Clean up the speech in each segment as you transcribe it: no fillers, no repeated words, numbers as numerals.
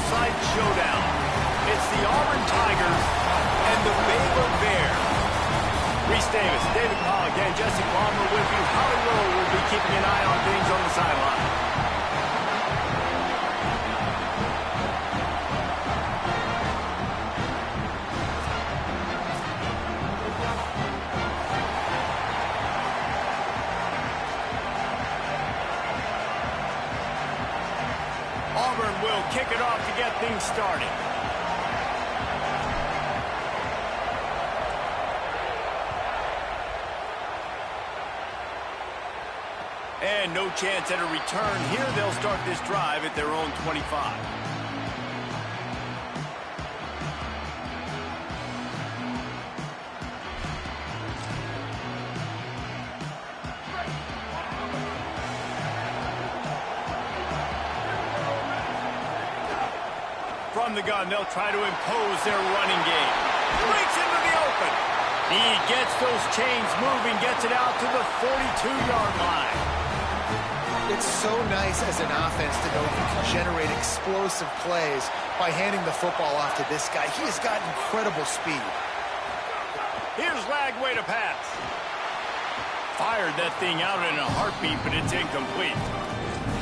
five-a-side showdown. It's the Auburn Tigers and the Baylor Bears. Reese Davis, David Pollock, and Jesse Palmer with you. Holly Rowe will be keeping an eye on things on the sideline. Auburn will kick it off to get things started. And no chance at a return here. They'll start this drive at their own 25. From the gun, they'll try to impose their running game. Breaks into the open. He gets those chains moving, gets it out to the 42-yard line. It's so nice as an offense to know you can generate explosive plays by handing the football off to this guy. He has got incredible speed. Here's Lagway to pass. Fired that thing out in a heartbeat, but it's incomplete.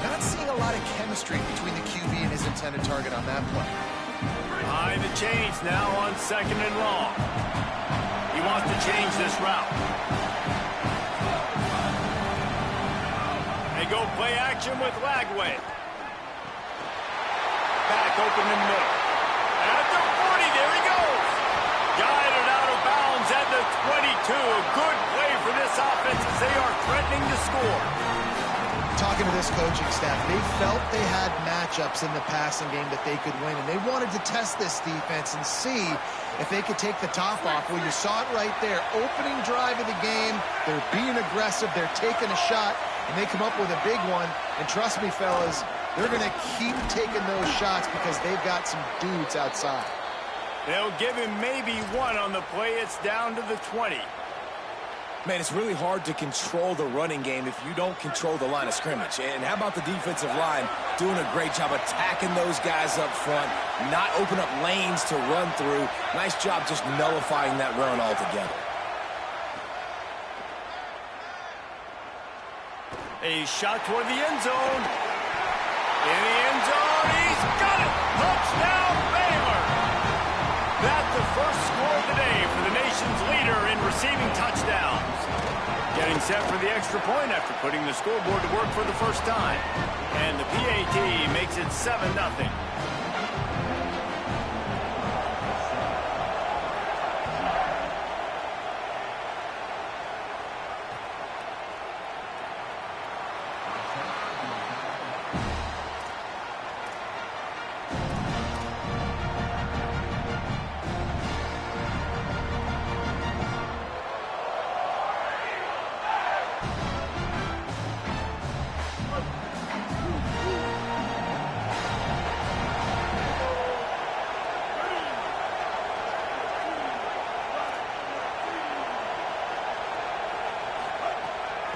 Not seeing a lot of chemistry between the QB and his intended target on that play. Behind the chains now on 2nd and long. He wants to change this route. They go play action with Lagway. Back open in the middle. At the 40, there he goes. Guided out of bounds at the 22. A good play for this offense as they are threatening to score. Talking to this coaching staff, they felt they had matchups in the passing game that they could win, and they wanted to test this defense and see if they could take the top off. Well, you saw it right there. Opening drive of the game, they're being aggressive, they're taking a shot, and they come up with a big one. And trust me, fellas, they're going to keep taking those shots because they've got some dudes outside. They'll give him maybe one on the play. It's down to the 20. Man, it's really hard to control the running game if you don't control the line of scrimmage. And how about the defensive line doing a great job attacking those guys up front, not open up lanes to run through. Nice job just nullifying that run altogether. A shot toward the end zone. In the end zone, he's got it! Touchdown, Baylor! That's the first score of the day for the nation's leader in receiving touchdowns. Getting set for the extra point after putting the scoreboard to work for the first time. And the PAT makes it 7-0.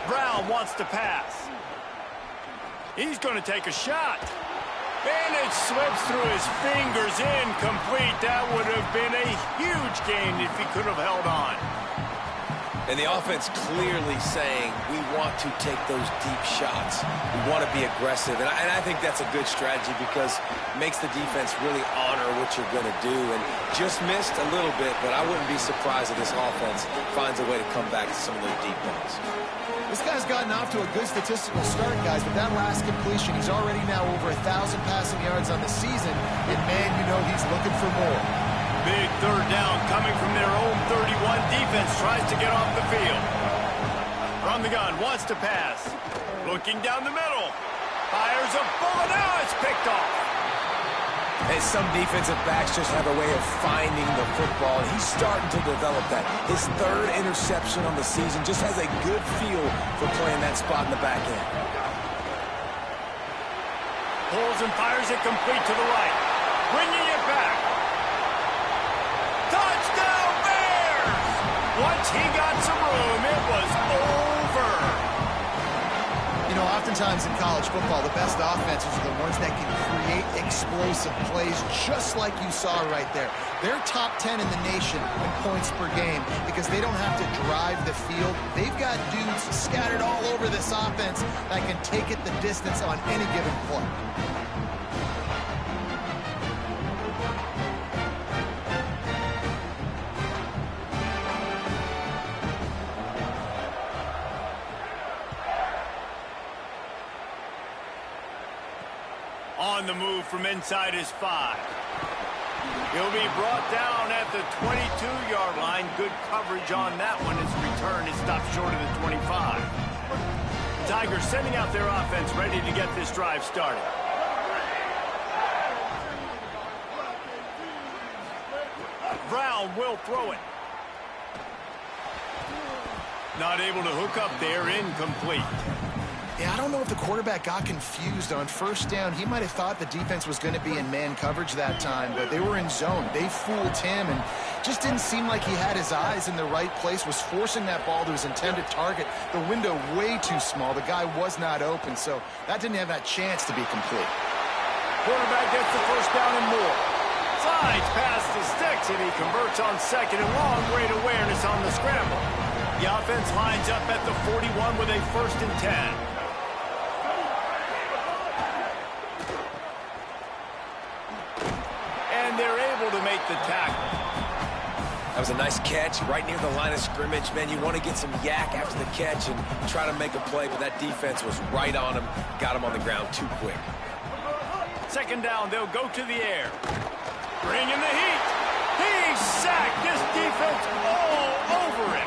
Brown wants to pass. He's going to take a shot. And it slips through his fingers, incomplete. That would have been a huge gain if he could have held on. And the offense clearly saying, we want to take those deep shots. We want to be aggressive. And I think that's a good strategy because it makes the defense really honor what you're going to do. And just missed a little bit, but I wouldn't be surprised if this offense finds a way to come back to some of those deep ones. This guy's gotten off to a good statistical start, guys, but that last completion, he's already now over 1,000 passing yards on the season, and man, you know he's looking for more. Big third down coming from their own 31. Defense tries to get off the field. From the gun, wants to pass. Looking down the middle. Fires a bullet. Now it's picked off. And some defensive backs just have a way of finding the football, and he's starting to develop that. His third interception on the season just has a good feel for playing that spot in the back end. Pulls and fires it complete to the right. Bringing it back. Touchdown Bears! Once he got some room, it was over. You know, Oftentimes in college football, the best offenses are the ones that can create explosive plays just like you saw right there. They're top 10 in the nation in points per game because they don't have to drive the field. They've got dudes scattered all over this offense that can take it the distance on any given play. On the move from inside his 5. He'll be brought down at the 22-yard line. Good coverage on that one. His return is stopped short of the 25. Tigers sending out their offense, ready to get this drive started. Brown will throw it. Not able to hook up there, incomplete. Yeah, I don't know if the quarterback got confused on first down. He might have thought the defense was going to be in man coverage that time, but they were in zone. They fooled him and just didn't seem like he had his eyes in the right place, was forcing that ball to his intended target. The window way too small. The guy was not open, so that didn't have that chance to be complete. Quarterback gets the first down and more. Slides past the sticks, and he converts on second and long. Great awareness on the scramble. The offense lines up at the 41 with a 1st and 10. They're able to make the tackle. That was a nice catch right near the line of scrimmage. Man, you want to get some yak after the catch and try to make a play, but that defense was right on him. Got him on the ground too quick. 2nd down, they'll go to the air. Bring in the heat. He's sacked. This defense all over him.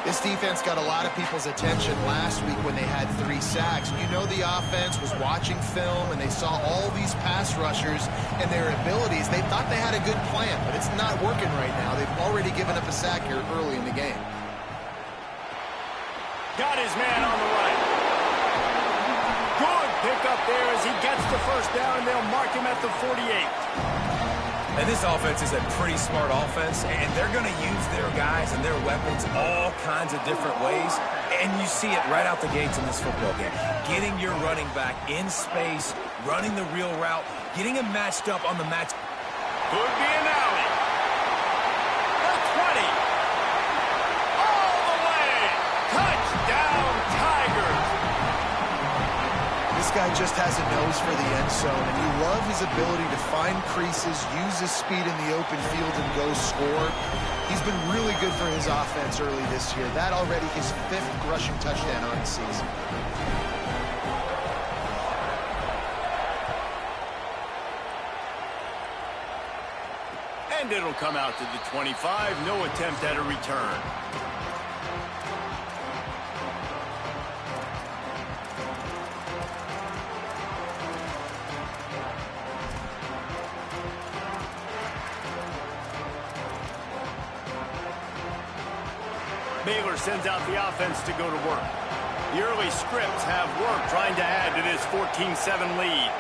This defense got a lot of people's attention last week when they had 3 sacks. You know the offense was watching film, and they saw all these pass rushers and their abilities. They thought they had a good plan, but it's not working right now. They've already given up a sack here early in the game. Got his man on the right. Good pickup there as he gets the first down, and they'll mark him at the 48. And this offense is a pretty smart offense, and they're going to use their guys and their weapons all kinds of different ways, and you see it right out the gates in this football game. Getting your running back in space, running the real route, getting him matched up on the match. Could be an alley. The 20. All the way. Touchdown, Tigers. This guy just has a nose for the end zone, and you love his ability to find creases, use his speed in the open field, and go score. He's been really good for his offense early this year. That already his 5th rushing touchdown on the season. And it'll come out to the 25. No attempt at a return. Baylor sends out the offense to go to work. The early scripts have worked trying to add to this 14-7 lead.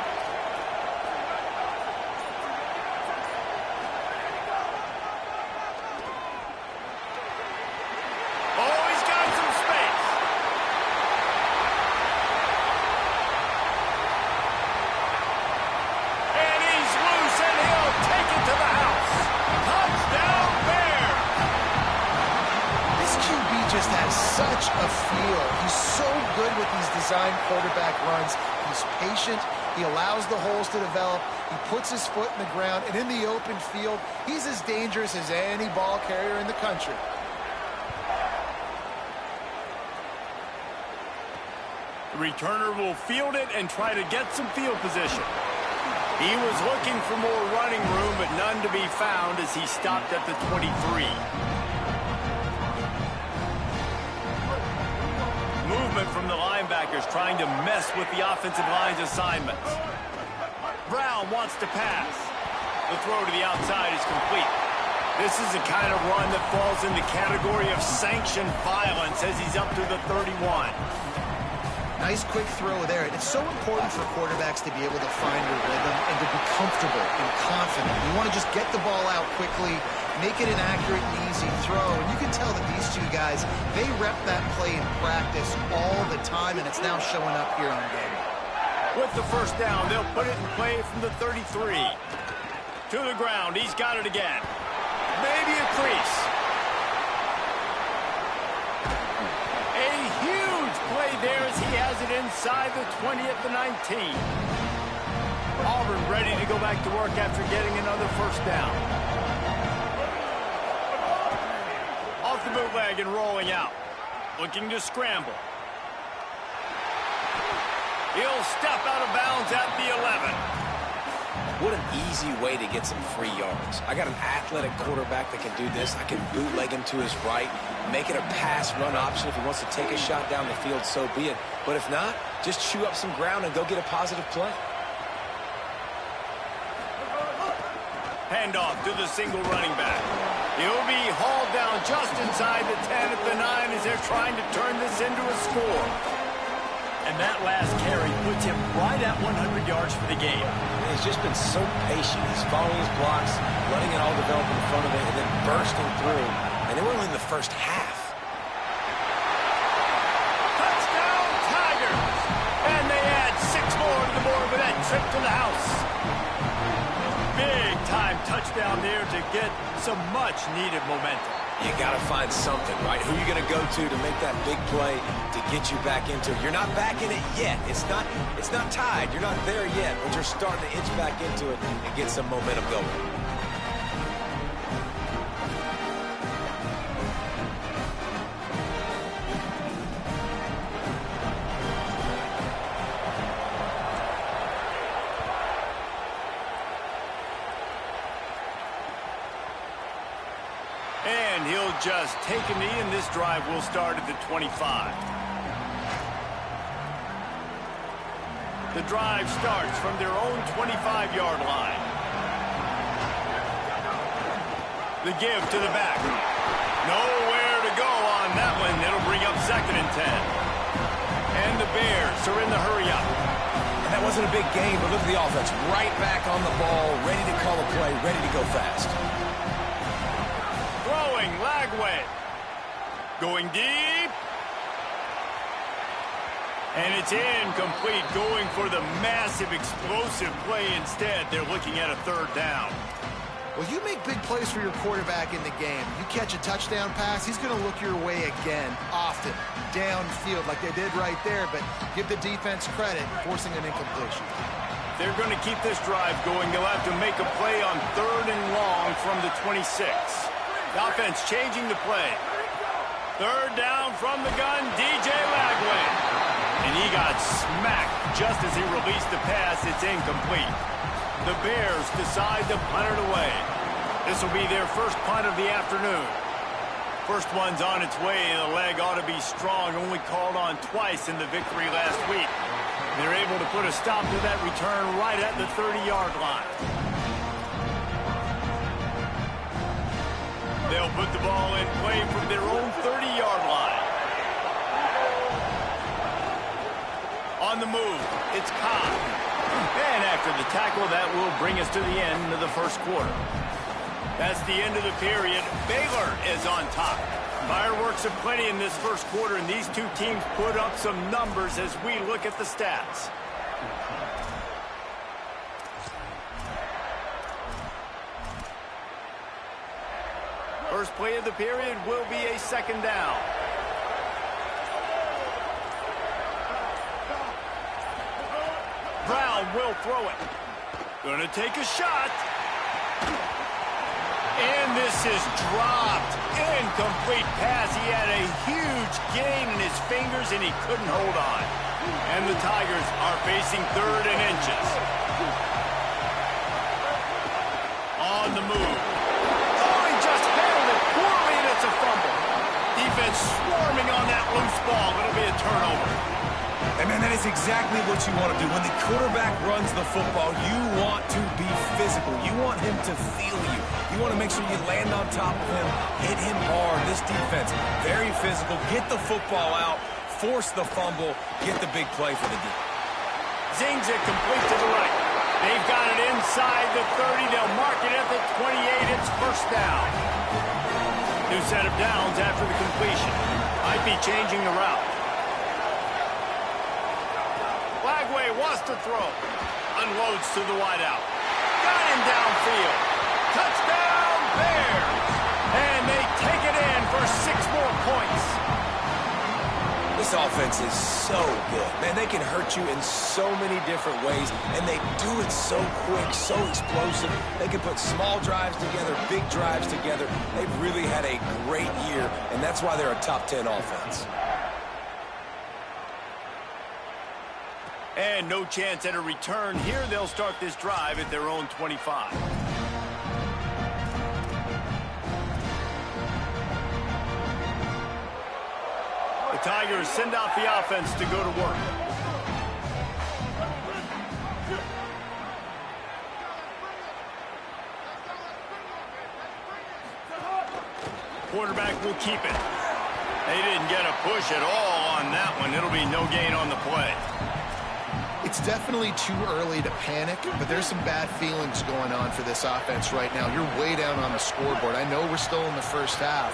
Oh, he's got some space. And he's loose, and he'll take it to the house. Touchdown, Bears. Just has such a feel. He's so good with these design quarterback runs. He's patient. He allows the holes to develop. He puts his foot in the ground. And in the open field, he's as dangerous as any ball carrier in the country. The returner will field it and try to get some field position. He was looking for more running room, but none to be found as he stopped at the 23. Movement from the linebackers trying to mess with the offensive line's assignments. Brown wants to pass. The throw to the outside is complete. This is the kind of run that falls in the category of sanctioned violence as he's up to the 31. Nice quick throw there. And it's so important for quarterbacks to be able to find your rhythm and to be comfortable and confident. You want to just get the ball out quickly, make it an accurate and easy throw. And you can tell that these two guys, they rep that play in practice all the time, and it's now showing up here on game. With the first down, they'll put it in play from the 33. To the ground, he's got it again. Maybe a crease. A huge play there as he has it inside the 20 at the 19. Auburn ready to go back to work after getting another first down. Off the bootleg and rolling out. Looking to scramble. He'll step out of bounds at the 11. What an easy way to get some free yards. I got an athletic quarterback that can do this. I can bootleg him to his right, make it a pass-run option. If he wants to take a shot down the field, so be it. But if not, just chew up some ground and go get a positive play. Handoff to the single running back. He'll be hauled down just inside the 10 at the 9 as they're trying to turn this into a score. And that last carry puts him right at 100 yards for the game. He's just been so patient. He's following his blocks, letting it all develop in front of it, and then bursting through. And they were only in the first half. Touchdown, Tigers! And they add 6 more to the board with that trip to the house. Big-time touchdown there to get some much-needed momentum. You got to find something, right? Who are you going to go to make that big play to get you back into it? You're not back in it yet. It's not tied. You're not there yet, but you're starting to inch back into it and get some momentum going. And he'll just take a knee, and this drive will start at the 25. The drive starts from their own 25-yard line. The give to the back. Nowhere to go on that one. It'll bring up 2nd and 10. And the Bears are in the hurry-up. And that wasn't a big game, but look at the offense. Right back on the ball, ready to call a play, ready to go fast. Throwing, Lagway. Going deep. And it's incomplete, going for the massive, explosive play instead. They're looking at a 3rd down. Well, you make big plays for your quarterback in the game. You catch a touchdown pass, he's going to look your way again, often, downfield like they did right there, but give the defense credit, forcing an incompletion. They're going to keep this drive going. They'll have to make a play on 3rd and long from the 26. The offense changing the play. 3rd down from the gun, DJ Lagway. And he got smacked just as he released the pass. It's incomplete. The Bears decide to punt it away. This will be their first punt of the afternoon. First one's on its way. The leg ought to be strong, only called on twice in the victory last week. They're able to put a stop to that return right at the 30-yard line. They'll put the ball in play from their own 30-yard line. On the move, it's Cobb. And after the tackle, that will bring us to the end of the first quarter. That's the end of the period. Baylor is on top. Fireworks are plenty in this first quarter, and these two teams put up some numbers as we look at the stats. First play of the period will be a 2nd down. Brown will throw it. Gonna take a shot. And this is dropped. Incomplete pass. He had a huge gain in his fingers, and he couldn't hold on. And the Tigers are facing 3rd and inches. On the move. Oh, he just handled it poorly, and it's a fumble. Defense swarming on that loose ball. It'll be a turnover. And, man, that is exactly what you want to do. When the quarterback runs the football, you want to be physical. You want him to feel you. You want to make sure you land on top of him, hit him hard. This defense, very physical. Get the football out, force the fumble, get the big play for the D. Zings it complete to the right. They've got it inside the 30. They'll mark it at the 28. It's first down. New set of downs after the completion. Might be changing the route. Flagway wants to throw. Unloads to the wideout. Got him downfield. Touchdown, Bears. And they take it in for 6 more points. This offense is so good. Man, they can hurt you in so many different ways, and they do it so quick, so explosive. They can put small drives together, big drives together. They've really had a great year, and that's why they're a top 10 offense. And no chance at a return here. They'll start this drive at their own 25. The Tigers send out the offense to go to work. Quarterback will keep it. They didn't get a push at all on that one. It'll be no gain on the play. It's definitely too early to panic, but there's some bad feelings going on for this offense right now. You're way down on the scoreboard. I know we're still in the first half,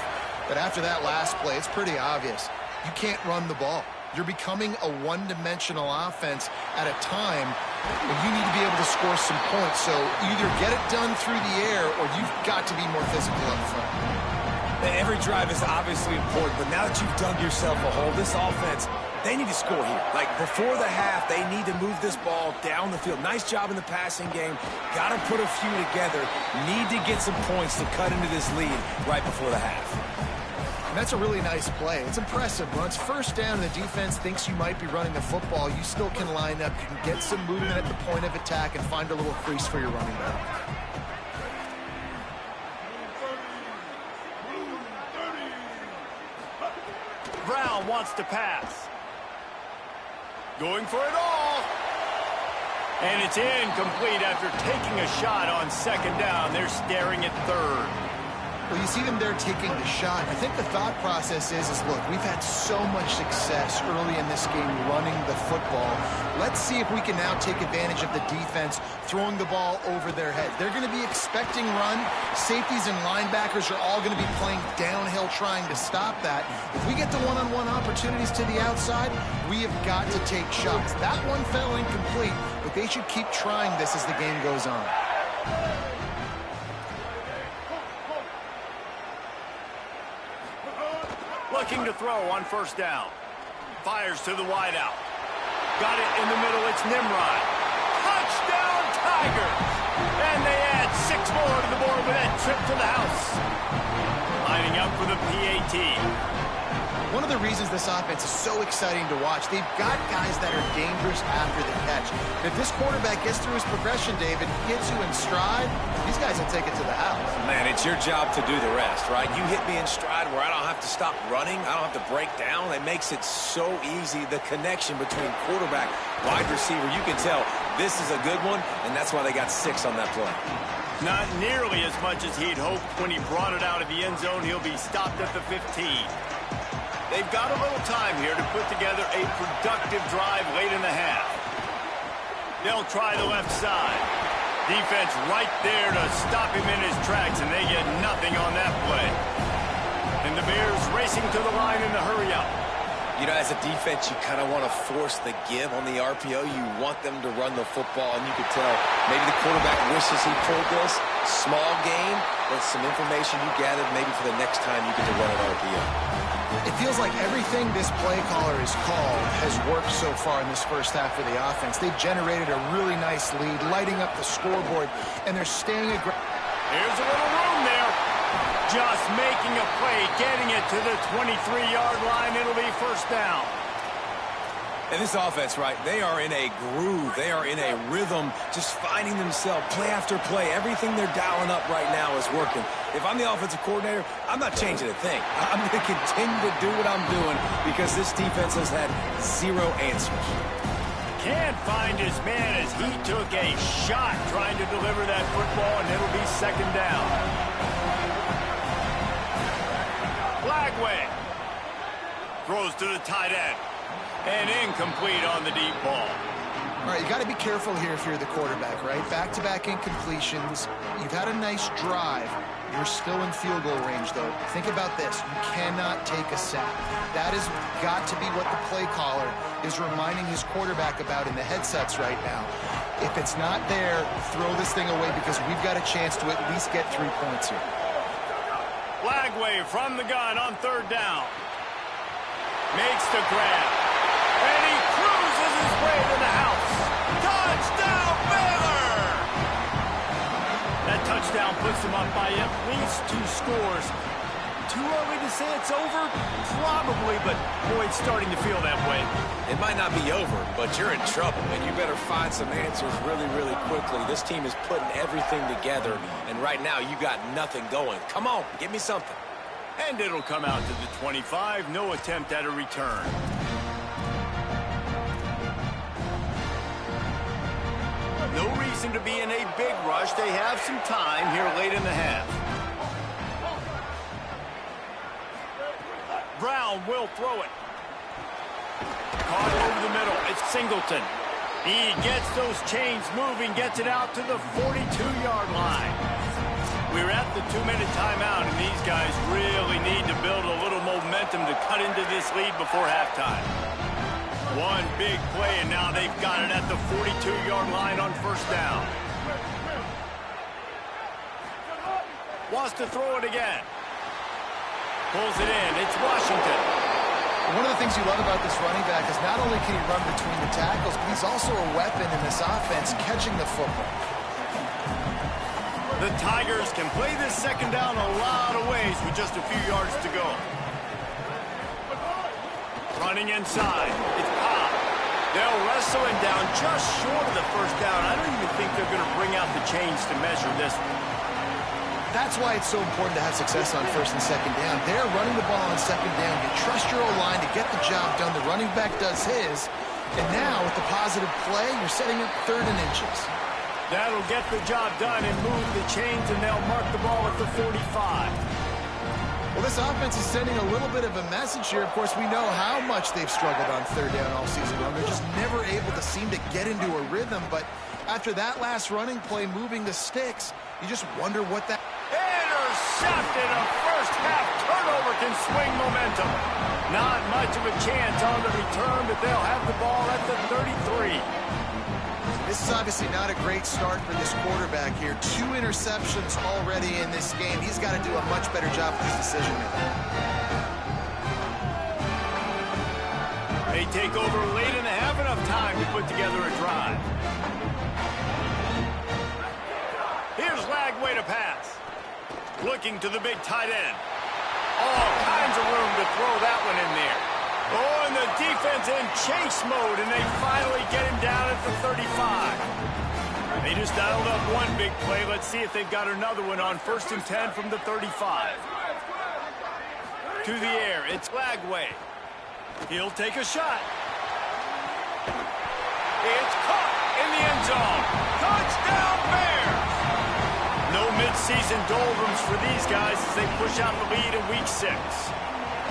but after that last play, it's pretty obvious. You can't run the ball. You're becoming a one-dimensional offense at a time when you need to be able to score some points. So either get it done through the air or you've got to be more physical up front. Every drive is obviously important, but now that you've dug yourself a hole, this offense, they need to score here. Like, before the half, they need to move this ball down the field. Nice job in the passing game. Got to put a few together. Need to get some points to cut into this lead right before the half. And that's a really nice play. It's impressive. When it's first down and the defense thinks you might be running the football, you still can line up. You can get some movement at the point of attack and find a little crease for your running back. Brown wants to pass. Going for it all. And it's incomplete after taking a shot on second down. They're staring at third. Well, you see them there taking the shot. I think the thought process is look, we've had so much success early in this game running the football. Let's see if we can now take advantage of the defense throwing the ball over their head. They're going to be expecting run. Safeties and linebackers are all going to be playing downhill trying to stop that. If we get the one-on-one opportunities to the outside, we have got to take shots. That one fell incomplete, but they should keep trying this as the game goes on. Looking to throw on first down. Fires to the wideout. Got it in the middle. It's Nimrod. Touchdown, Tigers! And they add 6 more to the board with that trip to the house. Lining up for the PAT. One of the reasons this offense is so exciting to watch, they've got guys that are dangerous after the catch. If this quarterback gets through his progression, David, gets you in stride, these guys will take it to the house. Man, it's your job to do the rest, right? You hit me in stride where I don't have to stop running. I don't have to break down. It makes it so easy. The connection between quarterback, wide receiver, you can tell this is a good one, and that's why they got 6 on that play. Not nearly as much as he'd hoped when he brought it out of the end zone. He'll be stopped at the 15. They've got a little time here to put together a productive drive late in the half. They'll try the left side. Defense right there to stop him in his tracks, and they get nothing on that play. And the Bears racing to the line in the hurry-up. You know, as a defense, you kind of want to force the give on the RPO. You want them to run the football, and you could tell maybe the quarterback wishes he pulled this. Small gain, but some information you gathered maybe for the next time you get to run an RPO. It feels like everything this play caller has called has worked so far in this first half for the offense. They've generated a really nice lead, lighting up the scoreboard, and they're staying aggressive. Here's a little room there. Just making a play, getting it to the 23-yard line. It'll be first down. And this offense, right, they are in a groove. They are in a rhythm, just finding themselves play after play. Everything they're dialing up right now is working. If I'm the offensive coordinator, I'm not changing a thing. I'm going to continue to do what I'm doing because this defense has had 0 answers. Can't find his man as he took a shot trying to deliver that football, and it'll be second down. Flagway throws to the tight end. And incomplete on the deep ball. All right, you got to be careful here if you're the quarterback, right? Back-to-back incompletions. You've had a nice drive. You're still in field goal range, though. Think about this. You cannot take a sack. That has got to be what the play caller is reminding his quarterback about in the headsets right now. If it's not there, throw this thing away because we've got a chance to at least get 3 points here. Flag wave from the gun on third down. Makes the grab. And he cruises his way to the house. Touchdown, Baylor! That touchdown puts them up by at least 2 scores. Too early to say it's over? Probably, but boy, it's starting to feel that way. It might not be over, but you're in trouble, and you better find some answers really, really quickly. This team is putting everything together, and right now you got nothing going. Come on, give me something. And it'll come out to the 25. No attempt at a return. No reason to be in a big rush. They have some time here late in the half. Brown will throw it. Caught over the middle. It's Singleton. He gets those chains moving, gets it out to the 42-yard line. We're at the 2-minute timeout, and these guys really need to build a little momentum to cut into this lead before halftime. One big play, and now they've got it at the 42-yard line on first down. Wants to throw it again. Pulls it in. It's Washington. One of the things you love about this running back is not only can he run between the tackles, but he's also a weapon in this offense catching the football. The Tigers can play this second down a lot of ways with just a few yards to go. Running inside. It's Pop. They'll wrestle him down just short of the first down. I don't even think they're going to bring out the chains to measure this one. That's why it's so important to have success on first and second down. They're running the ball on second down. You trust your O-line to get the job done. The running back does his. And now, with the positive play, you're setting up 3rd and inches. That'll get the job done and move the chains, and they'll mark the ball at the 45. Well, this offense is sending a little bit of a message here. Of course, we know how much they've struggled on third down all season long. They're just never able to seem to get into a rhythm. But after that last running play, moving the sticks, you just wonder what that... Intercepted. A first-half turnover can swing momentum. Not much of a chance on the return, but they'll have the ball at the 33. This is obviously not a great start for this quarterback here. 2 interceptions already in this game. He's got to do a much better job with his decision-making. They take over late in the half, enough time to put together a drive. Here's Lagway to pass. Looking to the big tight end. All kinds of room to throw that one in there. Oh, and the defense in chase mode, and they finally get him down at the 35. They just dialed up one big play. Let's see if they've got another one on 1st and 10 from the 35. To the air, it's Lagway. He'll take a shot. It's caught in the end zone. Touchdown, Bears! No mid-season doldrums for these guys as they push out the lead in Week 6.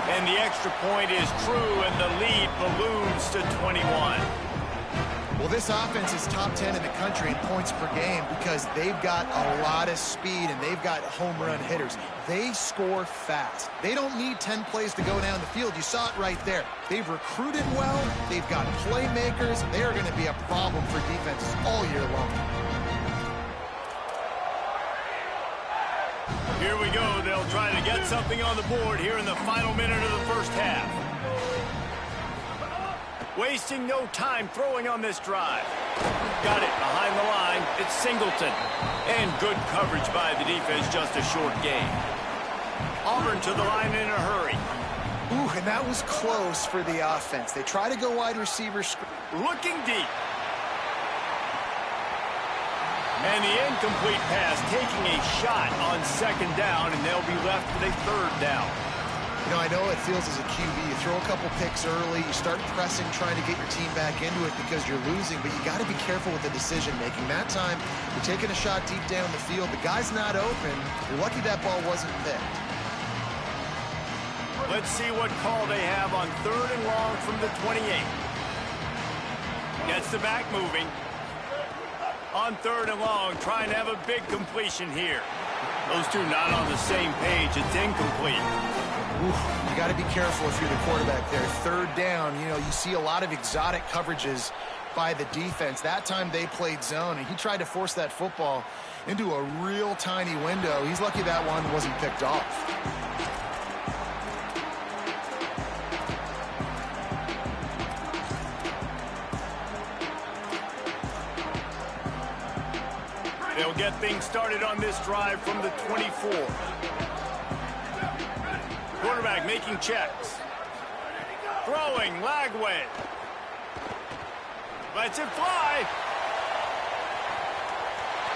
And the extra point is true, and the lead balloons to 21. Well, this offense is top 10 in the country in points per game because they've got a lot of speed and they've got home run hitters. They score fast. They don't need 10 plays to go down the field. You saw it right there. They've recruited well. They've got playmakers. They are going to be a problem for defenses all year long. Here we go. They'll try to get something on the board here in the final minute of the first half. Wasting no time throwing on this drive. Got it behind the line. It's Singleton. And good coverage by the defense, just a short gain. Auburn to the line in a hurry. Ooh, and that was close for the offense. They try to go wide receiver. Looking deep. And the incomplete pass taking a shot on second down, and they'll be left with a 3rd down. You know, I know it feels as a QB, you throw a couple picks early, you start pressing, trying to get your team back into it because you're losing, but you got to be careful with the decision-making. That time, you're taking a shot deep down the field. The guy's not open. You're lucky that ball wasn't picked. Let's see what call they have on 3rd and long from the 28. Gets the back moving. On 3rd and long, trying to have a big completion here. Those two not on the same page. It's incomplete. Oof, you got to be careful if you're the quarterback there. 3rd down, you see a lot of exotic coverages by the defense. That time they played zone, and he tried to force that football into a real tiny window. He's lucky that one wasn't picked off. They'll get things started on this drive from the 24. Quarterback making checks. Throwing, Lagway. Lets it fly.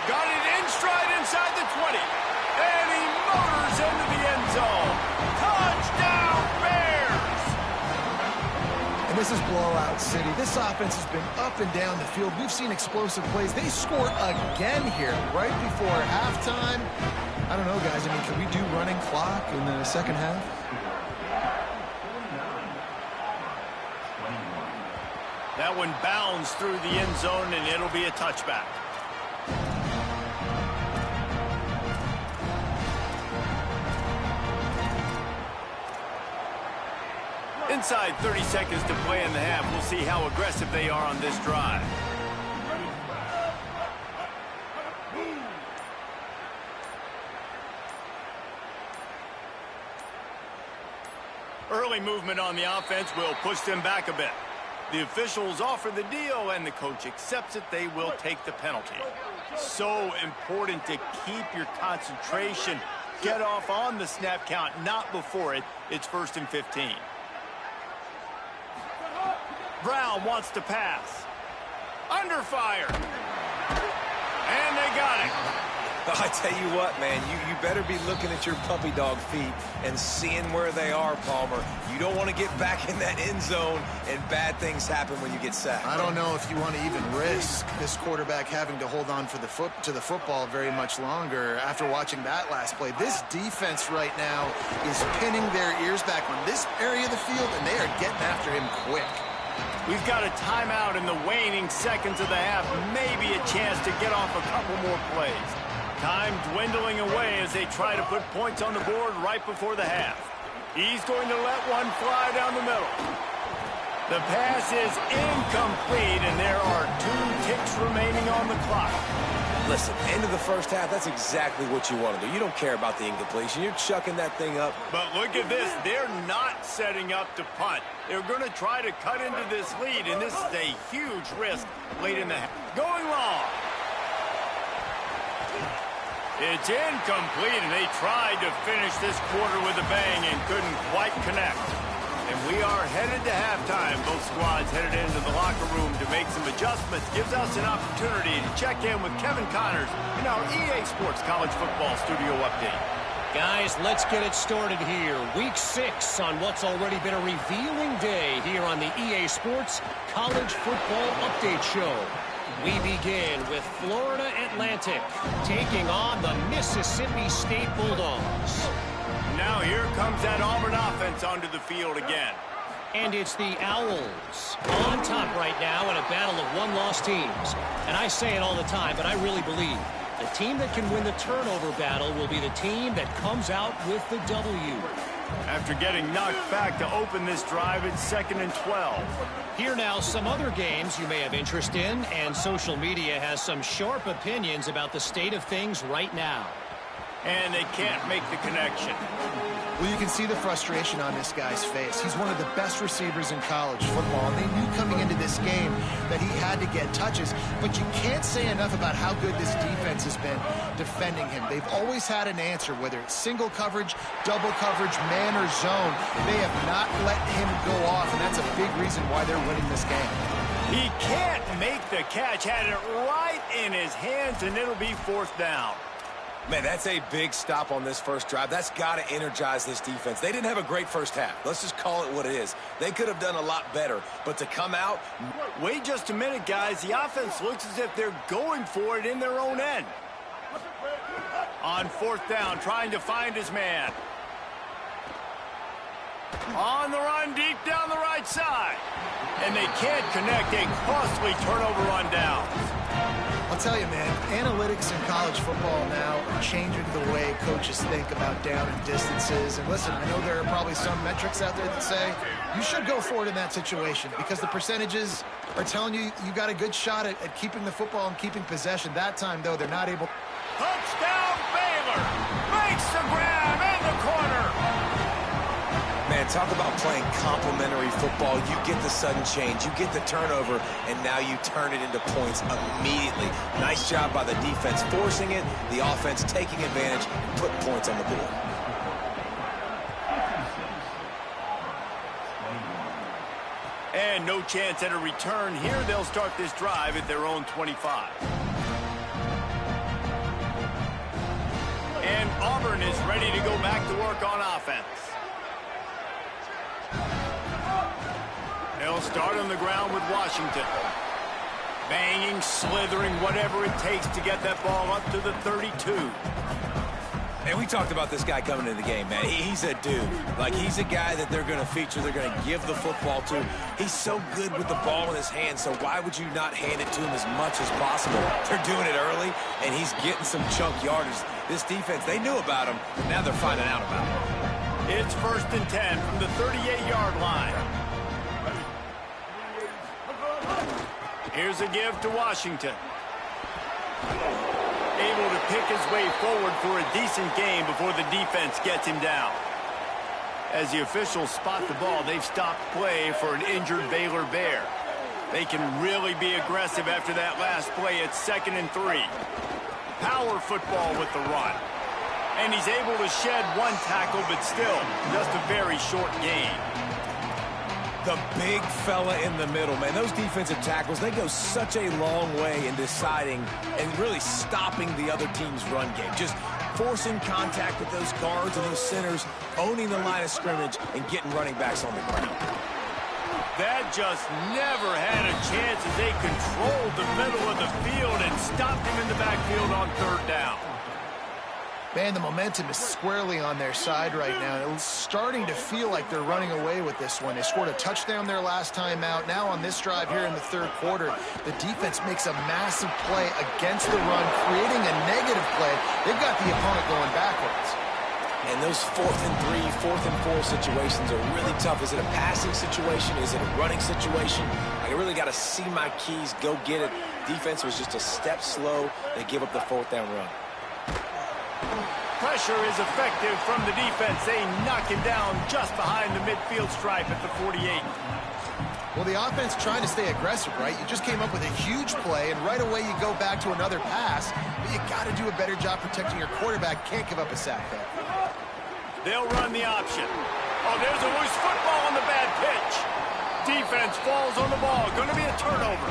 Got it in stride inside the 20. And he motors into the end zone. Touchdown, Bears! And this is blowout city. This offense has been up and down the field. We've seen explosive plays. They score again here right before halftime. I don't know, guys. I mean, can we do running clock in the second half? That one bounds through the end zone, and it'll be a touchback. Inside 30 seconds to play in the half. We'll see how aggressive they are on this drive. Early movement on the offense will push them back a bit. The officials offer the deal, and the coach accepts it. They will take the penalty. So important to keep your concentration. Get off on the snap count, not before it. It's 1st and 15. Brown wants to pass. Under fire. And they got it. I tell you what, man, you better be looking at your puppy dog feet and seeing where they are, Palmer. You don't want to get back in that end zone and bad things happen when you get sacked. I don't know if you want to even risk this quarterback having to hold on to the football very much longer after watching that last play. This defense right now is pinning their ears back on this area of the field, and they are getting after him quick. We've got a timeout in the waning seconds of the half. Maybe a chance to get off a couple more plays. Time dwindling away as they try to put points on the board right before the half. He's going to let one fly down the middle. The pass is incomplete, and there are 2 ticks remaining on the clock. Listen, end of the first half, that's exactly what you want to do. You don't care about the incompletion. You're chucking that thing up. But look at this. They're not setting up to punt. They're going to try to cut into this lead, and this is a huge risk late in the half. Going long. It's incomplete, and they tried to finish this quarter with a bang and couldn't quite connect. And we are headed to halftime. Both squads headed into the locker room to make some adjustments. Gives us an opportunity to check in with Kevin Connors in our EA Sports College Football Studio Update. Guys, let's get it started here. Week 6 on what's already been a revealing day here on the EA Sports College Football Update Show. We begin with Florida Atlantic taking on the Mississippi State Bulldogs. Now here comes that Auburn offense onto the field again. And it's the Owls on top right now in a battle of one-loss teams. And I say it all the time, but I really believe the team that can win the turnover battle will be the team that comes out with the W. After getting knocked back to open this drive, it's 2nd and 12. Here now some other games you may have interest in, and social media has some sharp opinions about the state of things right now. And they can't make the connection. Well, you can see the frustration on this guy's face. He's one of the best receivers in college football, and they knew coming into this game that he had to get touches, but you can't say enough about how good this defense has been defending him. They've always had an answer, whether it's single coverage, double coverage, man or zone. They have not let him go off, and that's a big reason why they're winning this game. He can't make the catch. Had it right in his hands, and it'll be 4th down. Man, that's a big stop on this first drive. That's got to energize this defense. They didn't have a great first half. Let's just call it what it is. They could have done a lot better, but to come out... Wait just a minute, guys. The offense looks as if they're going for it in their own end. On 4th down, trying to find his man. On the run deep down the right side. And they can't connect a costly turnover on downs. I'll tell you, man, analytics in college football now are changing the way coaches think about down and distances. And listen, I know there are probably some metrics out there that say you should go for it in that situation because the percentages are telling you you got a good shot at keeping the football and keeping possession. That time, though, they're not able. Touchdown, Baylor! Makes the grab in the corner. Man, talk about playing complementary football. You get the sudden change, you get the turnover, and now you turn it into points immediately. Nice job by the defense forcing it, the offense taking advantage, and putting points on the board. And no chance at a return here. They'll start this drive at their own 25. And Auburn is ready to go back to work on offense. They'll start on the ground with Washington. Banging, slithering, whatever it takes to get that ball up to the 32. And we talked about this guy coming into the game, man. He's a dude. Like, he's a guy that they're going to feature, they're going to give the football to. He's so good with the ball in his hand, so why would you not hand it to him as much as possible? They're doing it early, and he's getting some chunk yardage. This defense, they knew about him, but now they're finding out about him. It's 1st and 10 from the 38-yard line. Here's a give to Washington. Able to pick his way forward for a decent game before the defense gets him down. As the officials spot the ball, they've stopped play for an injured Baylor Bear. They can really be aggressive after that last play. It's 2nd and 3. Power football with the run. And he's able to shed one tackle, but still just a very short gain. The big fella in the middle, man. Those defensive tackles, they go such a long way in deciding and really stopping the other team's run game. Just forcing contact with those guards and those centers, owning the line of scrimmage, and getting running backs on the ground. That just never had a chance as they controlled the middle of the field and stopped him in the backfield on 3rd down. Man, the momentum is squarely on their side right now. It's starting to feel like they're running away with this one. They scored a touchdown their last time out. Now on this drive here in the 3rd quarter, the defense makes a massive play against the run, creating a negative play. They've got the opponent going backwards. And those 4th and 3, 4th and 4 situations are really tough. Is it a passing situation? Is it a running situation? I really got to see my keys, go get it. Defense was just a step slow. They give up the 4th down run. Pressure is effective from the defense. They knock him down just behind the midfield stripe at the 48. Well, the offense trying to stay aggressive, right? You just came up with a huge play, and right away you go back to another pass. But you got to do a better job protecting your quarterback. Can't give up a sack there. They'll run the option. Oh, there's a loose football on the bad pitch. Defense falls on the ball. Going to be a turnover.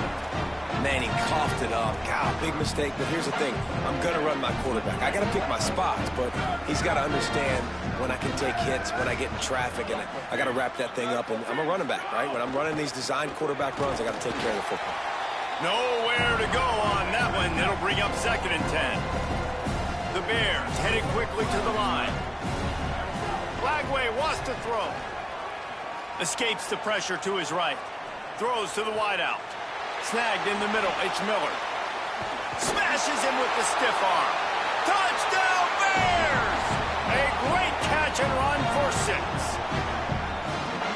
Man, he coughed it up. God, big mistake. But here's the thing. I'm going to run my quarterback. I got to pick my spots, but he's got to understand when I can take hits, when I get in traffic, and I got to wrap that thing up. And I'm a running back, right? When I'm running these design quarterback runs, I got to take care of the football. Nowhere to go on that one. It'll bring up 2nd and 10. The Bears heading quickly to the line. Flagway wants to throw. Escapes the pressure to his right. Throws to the wideout. Snagged in the middle, H. Miller. Smashes him with the stiff arm. Touchdown Bears! A great catch and run for 6.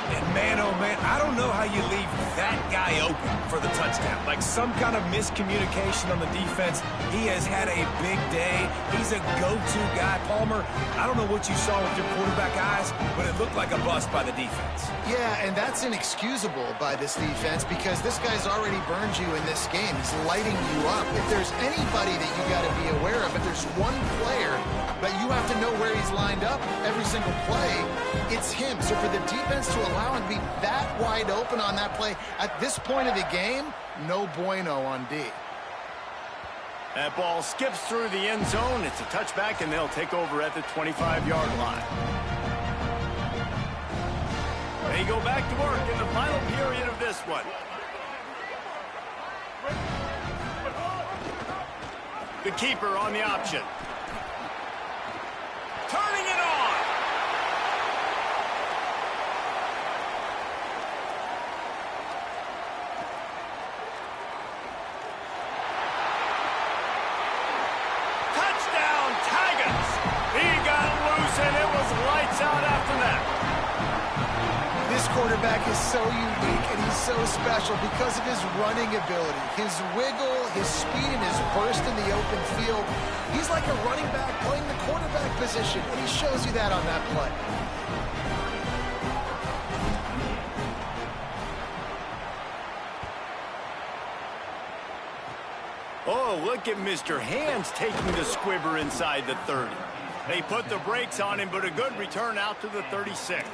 And man, oh man, I don't know how you leave that guy open for the touchdown. Like some kind of miscommunication on the defense. He has had a big day. He's a go-to guy. Palmer, I don't know what you saw with your quarterback eyes, but it looked like a bust by the defense. Yeah, and that's inexcusable by this defense because this guy's already burned you in this game. He's lighting you up. If there's anybody that you got to be aware of, if there's one player that you have to know where he's lined up every single play, it's him. So for the defense to allow him to be that wide open on that play at this point of the game, no bueno on D. That ball skips through the end zone. It's a touchback, and they'll take over at the 25-yard line. They go back to work in the final period of this one. The keeper on the option. Turning it on. quarterback is so unique and he's so special because of his running ability, his wiggle, his speed, and his burst in the open field. He's like a running back playing the quarterback position, and he shows you that on that play. Oh, look at Mr. Hands taking the squibber inside the 30. They put the brakes on him, but a good return out to the 36.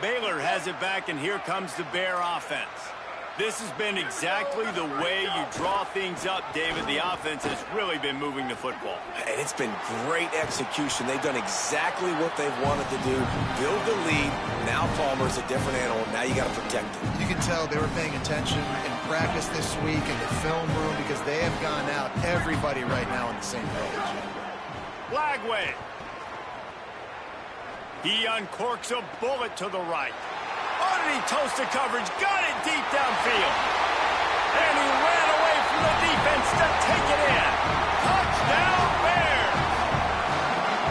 Baylor has it back, and here comes the Bear offense. This has been exactly the way you draw things up, David. The offense has really been moving the football. And it's been great execution. They've done exactly what they've wanted to do. Build the lead. Now Palmer's a different animal. Now you got to protect it. You can tell they were paying attention in practice this week in the film room because they have gone out, everybody right now on the same page. Flagway. He uncorks a bullet to the right. Oh, did he toast the coverage? Got it deep downfield. And he ran away from the defense to take it in. Touchdown, Bears.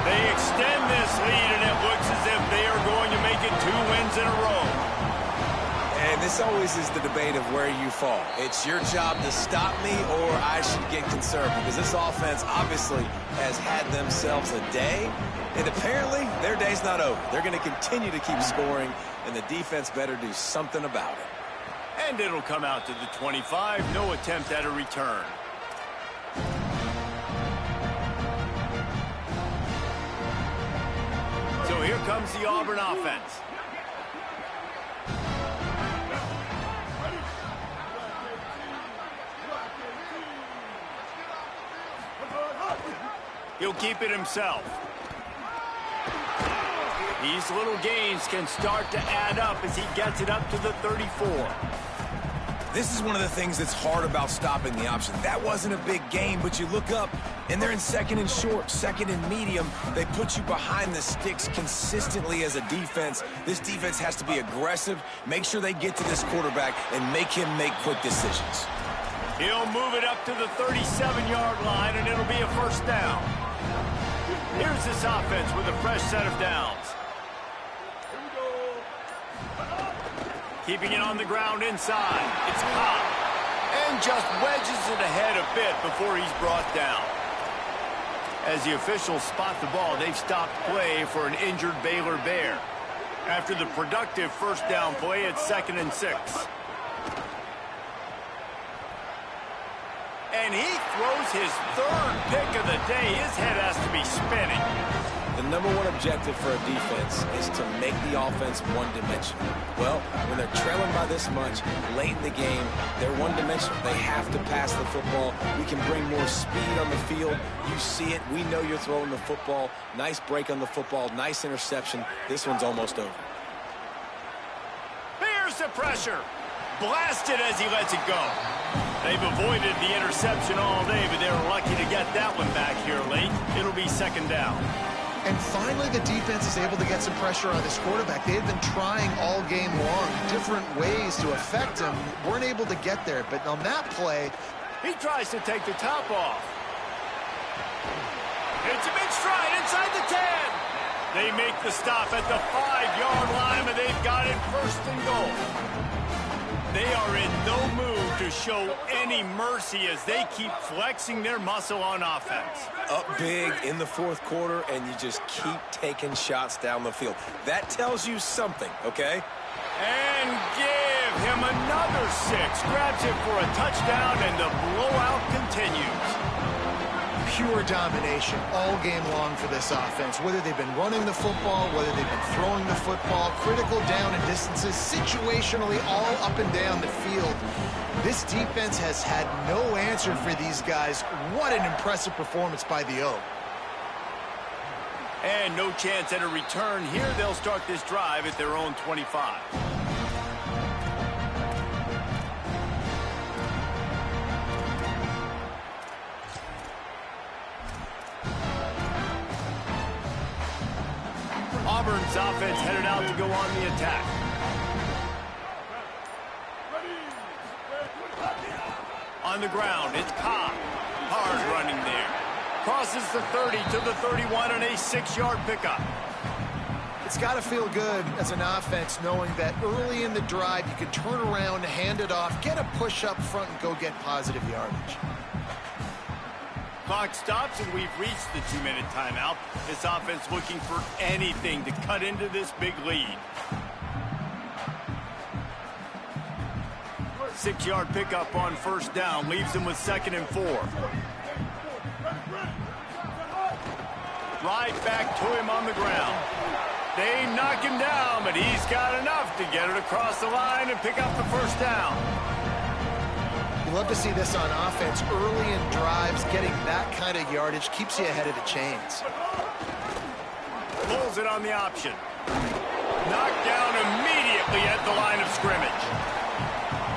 They extend this lead, and it looks as if they are going to make it 2 wins in a row. And this always is the debate of where you fall. It's your job to stop me, or I should get concerned, because this offense obviously has had themselves a day, and apparently their day's not over. They're going to continue to keep scoring, and the defense better do something about it. And it'll come out to the 25. No attempt at a return. So here comes the Auburn offense. He'll keep it himself. These little gains can start to add up as he gets it up to the 34. This is one of the things that's hard about stopping the option. That wasn't a big gain, but you look up, and they're in second and short, second and medium. They put you behind the sticks consistently as a defense. This defense has to be aggressive, make sure they get to this quarterback, and make him make quick decisions. He'll move it up to the 37-yard line, and it'll be a first down. Here's this offense with a fresh set of downs. Keeping it on the ground inside. It's Cobb. And just wedges it ahead a bit before he's brought down. As the officials spot the ball, they've stopped play for an injured Baylor Bear. After the productive first down play, it's 2nd and 6. And he throws his 3rd pick of the day. His head has to be spinning. The number one objective for a defense is to make the offense one-dimensional. Well, when they're trailing by this much, late in the game, they're one-dimensional. They have to pass the football. We can bring more speed on the field. You see it. We know you're throwing the football. Nice break on the football. Nice interception. This one's almost over. Here's the pressure. Blasted as he lets it go. They've avoided the interception all day, but they're lucky to get that one back here late. It'll be 2nd down. And finally, the defense is able to get some pressure on this quarterback. They had been trying all game long, different ways to affect him. Weren't able to get there, but on that play, he tries to take the top off. It's a big stride inside the 10. They make the stop at the 5-yard line, and they've got it 1st and goal. They are in no mood to show any mercy as they keep flexing their muscle on offense. Up big in the 4th quarter, and you just keep taking shots down the field. That tells you something, okay? And give him another 6. Grabs it for a touchdown, and the blowout continues. Pure domination all game long for this offense. Whether they've been running the football, whether they've been throwing the football, critical down and distances, situationally all up and down the field. This defense has had no answer for these guys. What an impressive performance by the O. And no chance at a return here. They'll start this drive at their own 25. Auburn's offense headed out to go on the attack. On the ground, it's Cobb. Hard running there. crosses the 30 to the 31 on a 6-yard pickup. It's got to feel good as an offense knowing that early in the drive you can turn around, hand it off, get a push up front, and go get positive yardage. Clock stops, and we've reached the 2-minute timeout. This offense looking for anything to cut into this big lead. 6-yard pickup on first down leaves him with 2nd and 4. Right back to him on the ground. They knock him down, but he's got enough to get it across the line and pick up the first down. You love to see this on offense. Early in drives, getting that kind of yardage keeps you ahead of the chains. Pulls it on the option. Knocked down immediately at the line of scrimmage.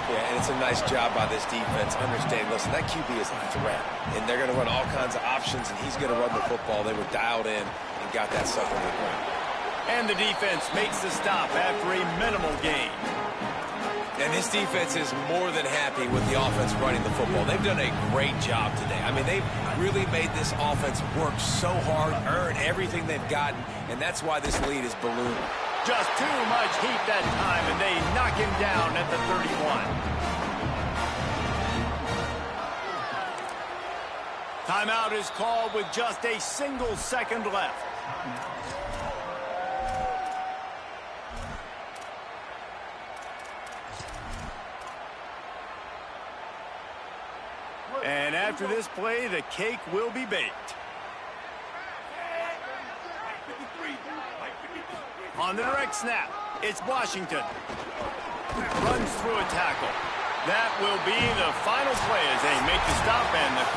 Yeah, and it's a nice job by this defense. Understand, listen, that QB is a threat, and they're going to run all kinds of options, and he's going to run the football. They were dialed in and got that sucker to the ground. And the defense makes the stop after a minimal gain. And this defense is more than happy with the offense running the football. They've done a great job today. I mean, they've really made this offense work so hard, earn everything they've gotten, and that's why this lead is ballooning. Just too much heat that time, and they knock him down at the 31. Timeout is called with just a single second left. And after this play, the cake will be baked. On the direct snap, it's Washington. Runs through a tackle. That will be the final play as they make the stop, and the